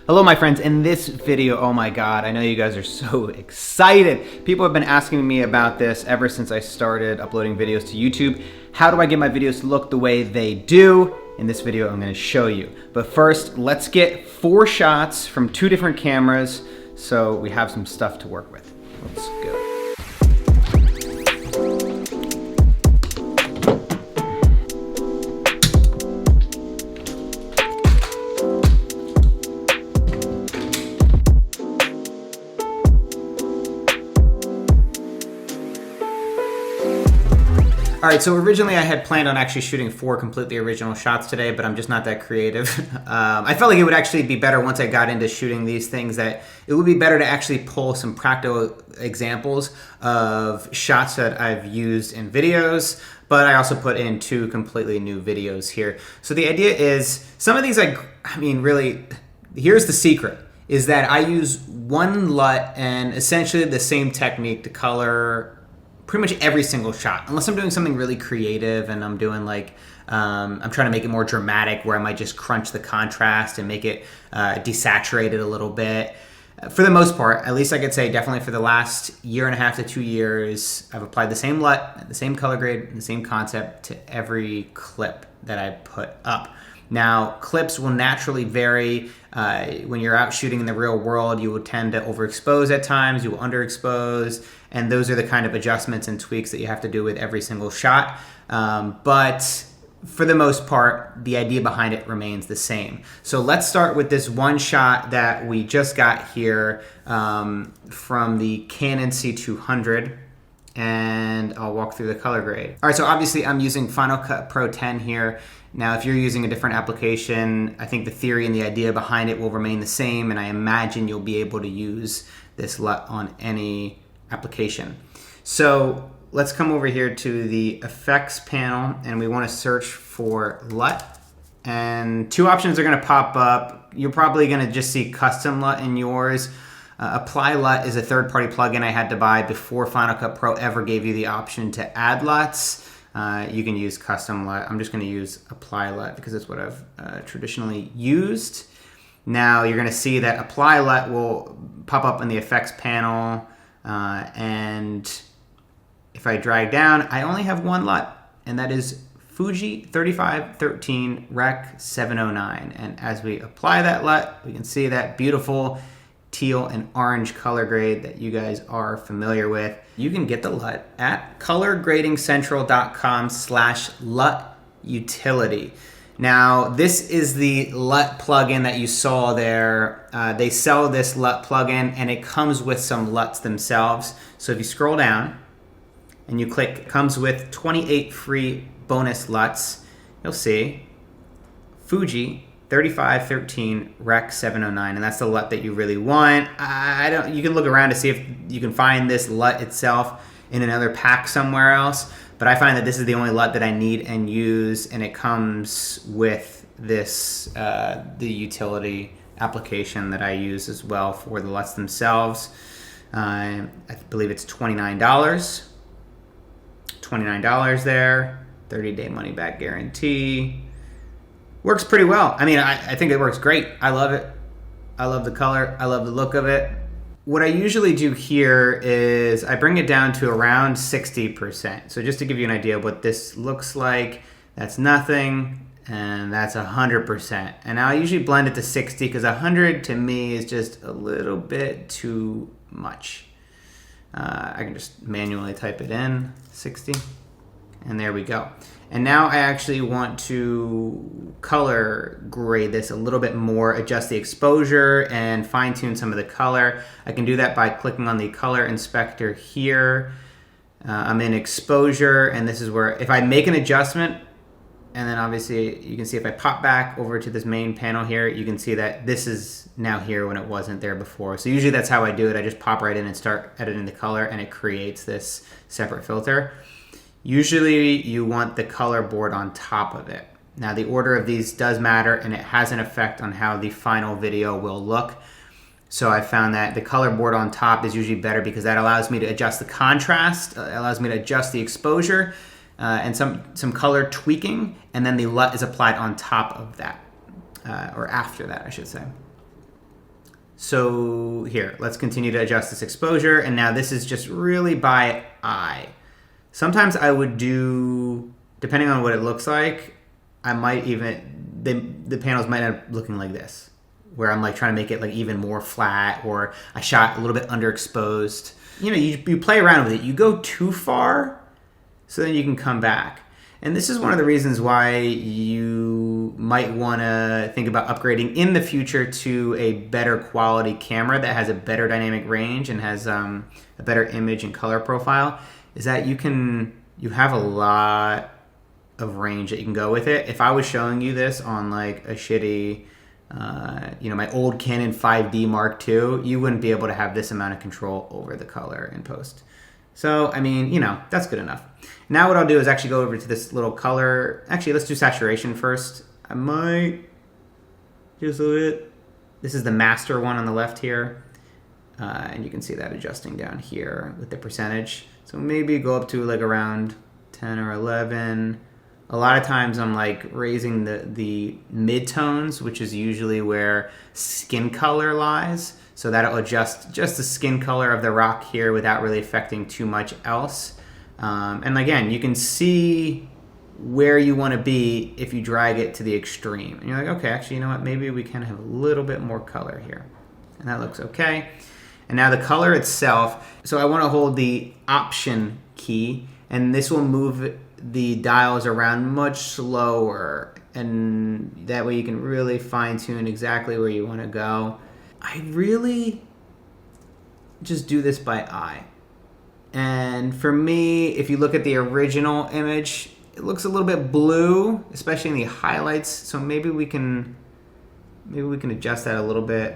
Hello my friends, in this video, oh my god, I know you guys are so excited. People have been asking me about this ever since I started uploading videos to YouTube. How do I get my videos to look the way they do? In this video, I'm gonna show you. But first, let's get 4 shots from 2 different cameras so we have some stuff to work with. Let's go. All right, so originally I had planned on actually shooting 4 completely original shots today, but I'm just not that creative. I felt like it would actually be better once I got into shooting these things, that it would be better to actually pull some practical examples of shots that I've used in videos, but I also put in 2 completely new videos here. So the idea is, some of these, I mean, really, here's the secret, is that I use one LUT and essentially the same technique to color pretty much every single shot, unless I'm doing something really creative and I'm doing like, I'm trying to make it more dramatic, where I might just crunch the contrast and make it desaturated a little bit. For the most part, at least I could say definitely for the last 1.5 to 2 years, I've applied the same LUT, the same color grade, and the same concept to every clip that I put up. Now, clips will naturally vary. When you're out shooting in the real world, you will tend to overexpose at times, you will underexpose, and those are the kind of adjustments and tweaks that you have to do with every single shot. But for the most part, the idea behind it remains the same. So let's start with this one shot that we just got here from the Canon C200. And I'll walk through the color grade. All right, so obviously I'm using Final Cut Pro 10 here. Now, if you're using a different application, I think the theory and the idea behind it will remain the same, and I imagine you'll be able to use this LUT on any application. So let's come over here to the effects panel, and we want to search for LUT. And 2 options are going to pop up. You're probably going to just see custom LUT in yours. Apply LUT is a third-party plugin I had to buy before Final Cut Pro ever gave you the option to add LUTs. You can use custom LUT. I'm just going to use Apply LUT because it's what I've traditionally used. Now you're going to see that Apply LUT will pop up in the effects panel, and if I drag down, I only have one LUT, and that is Fuji 3513 Rec 709. And as we apply that LUT, we can see that beautiful teal and orange color grade that you guys are familiar with. You can get the LUT at colorgradingcentral.com/LUT utility. Now, this is the LUT plugin that you saw there. They sell this LUT plugin and it comes with some LUTs themselves. So if you scroll down and you click, it comes with 28 free bonus LUTs. You'll see Fuji 3513 Rec 709, and that's the LUT that you really want. You can look around to see if you can find this LUT itself in another pack somewhere else, but I find that this is the only LUT that I need and use, and it comes with this the utility application that I use as well for the LUTs themselves. I believe it's $29. $29 there, 30-day money-back guarantee. Works pretty well. I mean, I think it works great. I love it. I love the color. I love the look of it. What I usually do here is I bring it down to around 60%. So just to give you an idea of what this looks like, that's nothing, and that's 100%. And I usually blend it to 60 because 100 to me is just a little bit too much. I can just manually type it in, 60, and there we go. And now I actually want to color grade this a little bit more, adjust the exposure, and fine tune some of the color. I can do that by clicking on the color inspector here. I'm in exposure, and this is where, if I make an adjustment, and then obviously you can see if I pop back over to this main panel here, you can see that this is now here when it wasn't there before. So usually that's how I do it. I just pop right in and start editing the color, and it creates this separate filter. Usually you want the color board on top of it. Now the order of these does matter, and it has an effect on how the final video will look. So I found that the color board on top is usually better because that allows me to adjust the contrast, allows me to adjust the exposure, and some color tweaking, and then the LUT is applied on top of that, or after that, I should say. So here, let's continue to adjust this exposure. And now this is just really by eye. Sometimes I would do, depending on what it looks like, I might even, the panels might end up looking like this, where I'm like trying to make it like even more flat, or I shot a little bit underexposed. You know, you play around with it. You go too far, so then you can come back. And this is one of the reasons why you might want to think about upgrading in the future to a better quality camera that has a better dynamic range and has a better image and color profile, is that you have a lot of range that you can go with it. If I was showing you this on like a shitty, my old Canon 5D Mark II, you wouldn't be able to have this amount of control over the color in post. So, I mean, that's good enough. Now what I'll do is actually go over to this little color. Actually, let's do saturation first. I might just do it. This is the master one on the left here. And you can see that adjusting down here with the percentage. So maybe go up to like around 10 or 11. A lot of times I'm like raising the mid-tones, which is usually where skin color lies. So that'll adjust just the skin color of the rock here without really affecting too much else. And again, you can see where you want to be if you drag it to the extreme. And you're like, okay, actually, you know what? Maybe we can have a little bit more color here. And that looks okay. And now the color itself. So I want to hold the Option key, and this will move the dials around much slower. And that way you can really fine tune exactly where you want to go. I really just do this by eye. And for me, if you look at the original image, it looks a little bit blue, especially in the highlights. So maybe we can adjust that a little bit.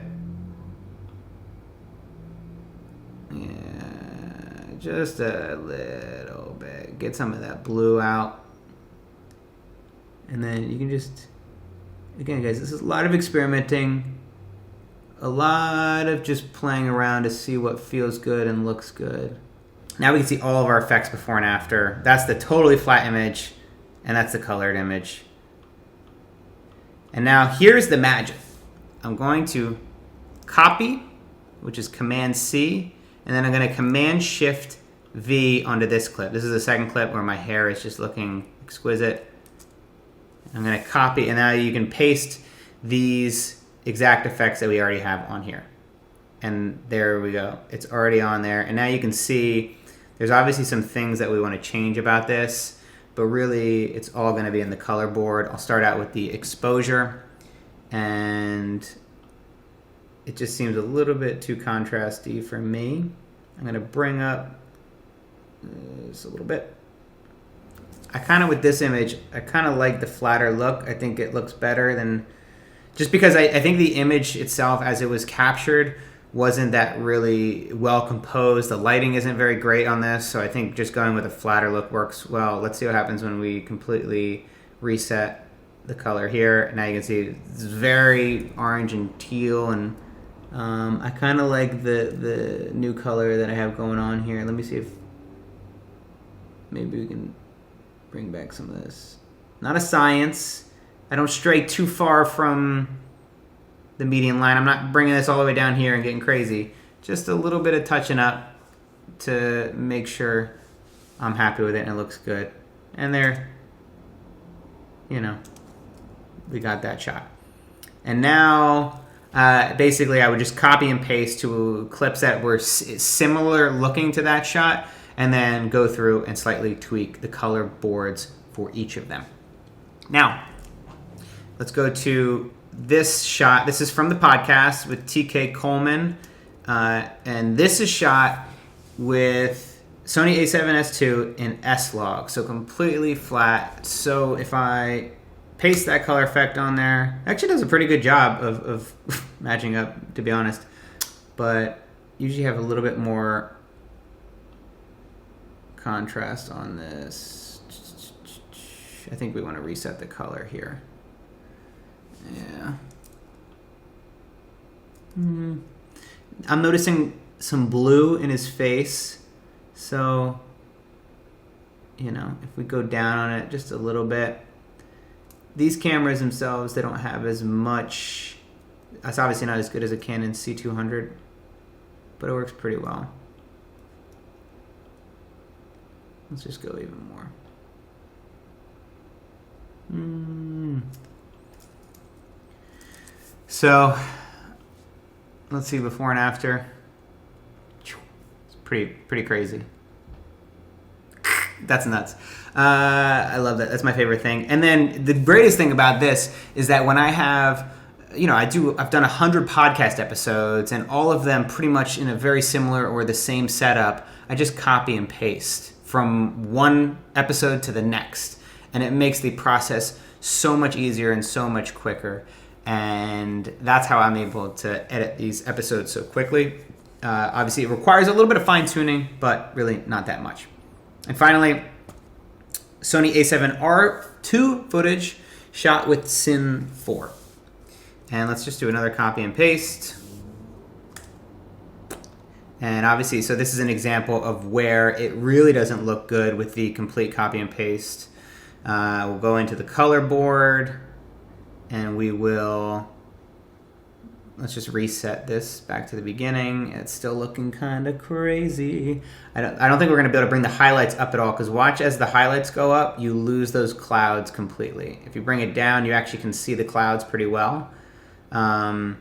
Yeah, just a little bit. Get some of that blue out. And then you can just, again, guys, this is a lot of experimenting. A lot of just playing around to see what feels good and looks good. Now we can see all of our effects before and after. That's the totally flat image, and that's the colored image. And now here's the magic. I'm going to copy, which is Command C, and then I'm going to Command Shift V onto this clip. This is the second clip where my hair is just looking exquisite. I'm going to copy, and now you can paste these exact effects that we already have on here. And there we go. It's already on there. And now you can see there's obviously some things that we want to change about this, but really it's all going to be in the color board. I'll start out with the exposure, and it just seems a little bit too contrasty for me. I'm going to bring up this a little bit. I kind of, with this image, I kind of like the flatter look. I think it looks better than, just because I think the image itself as it was captured wasn't that really well composed. The lighting isn't very great on this, so I think just going with a flatter look works well. Let's see what happens when we completely reset the color here. Now you can see it's very orange and teal, and I kind of like the new color that I have going on here. Let me see if maybe we can bring back some of this. Not a science. I don't stray too far from the median line. I'm not bringing this all the way down here and getting crazy. Just a little bit of touching up to make sure I'm happy with it and it looks good. And there, we got that shot. And now, basically, I would just copy and paste to clips that were similar looking to that shot, and then go through and slightly tweak the color boards for each of them. Now, let's go to this shot. This is from the podcast with TK Coleman. And this is shot with Sony a7S II in S-Log. So completely flat. So if I paste that color effect on there, it actually does a pretty good job of matching up, to be honest. But usually have a little bit more contrast on this. I think we want to reset the color here. Yeah. I'm noticing some blue in his face. So, if we go down on it just a little bit. These cameras themselves, they don't have as much It's obviously not as good as a Canon C200, but it works pretty well. Let's just go even more. So let's see before and after. It's pretty crazy. That's nuts. I love that. That's my favorite thing. And then the greatest thing about this is that when I have, I've done 100 podcast episodes, and all of them pretty much in a very similar or the same setup. I just copy and paste from one episode to the next, and it makes the process so much easier and so much quicker. And that's how I'm able to edit these episodes so quickly. Obviously, it requires a little bit of fine-tuning, but really not that much. And finally, Sony a7R II footage shot with Cine 4. And let's just do another copy and paste. And obviously, so this is an example of where it really doesn't look good with the complete copy and paste. We'll go into the color board, and we will, let's just reset this back to the beginning. It's still looking kind of crazy. I don't think we're going to be able to bring the highlights up at all, because watch as the highlights go up, you lose those clouds completely. If you bring it down, you actually can see the clouds pretty well. I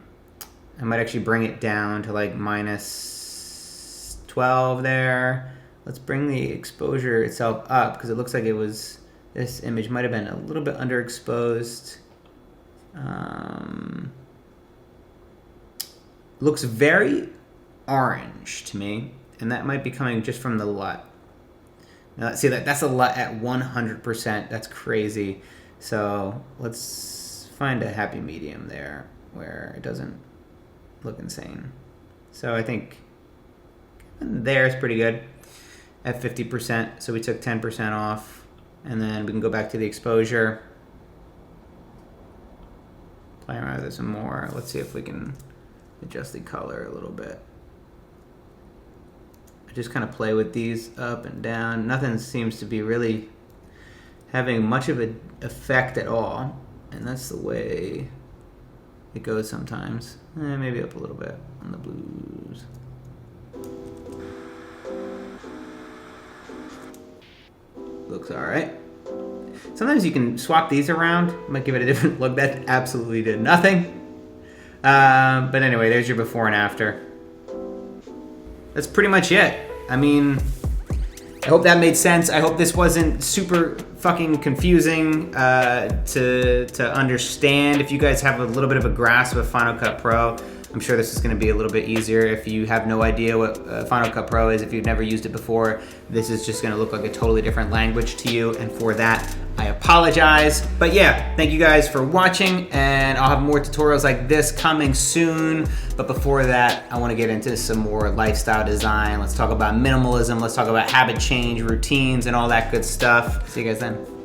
might actually bring it down to like minus 12 there. Let's bring the exposure itself up, because it looks like this image might have been a little bit underexposed. Looks very orange to me, and that might be coming just from the LUT. Now, see, that's a LUT at 100%. That's crazy. So let's find a happy medium there where it doesn't look insane. So I think there is pretty good at 50%. So we took 10% off, and then we can go back to the exposure. Play around with it some more. Let's see if we can adjust the color a little bit. I just kind of play with these up and down. Nothing seems to be really having much of an effect at all, and that's the way it goes sometimes. Maybe up a little bit on the blues. Looks all right. Sometimes you can swap these around. Might give it a different look. That absolutely did nothing. But anyway, there's your before and after. That's pretty much it. I mean, I hope that made sense. I hope this wasn't super fucking confusing to understand. If you guys have a little bit of a grasp of Final Cut Pro, I'm sure this is going to be a little bit easier. If you have no idea what Final Cut Pro is, if you've never used it before, this is just going to look like a totally different language to you. And for that, I apologize. But yeah, thank you guys for watching, and I'll have more tutorials like this coming soon. But before that, I want to get into some more lifestyle design. Let's talk about minimalism. Let's talk about habit change, routines, and all that good stuff. See you guys then.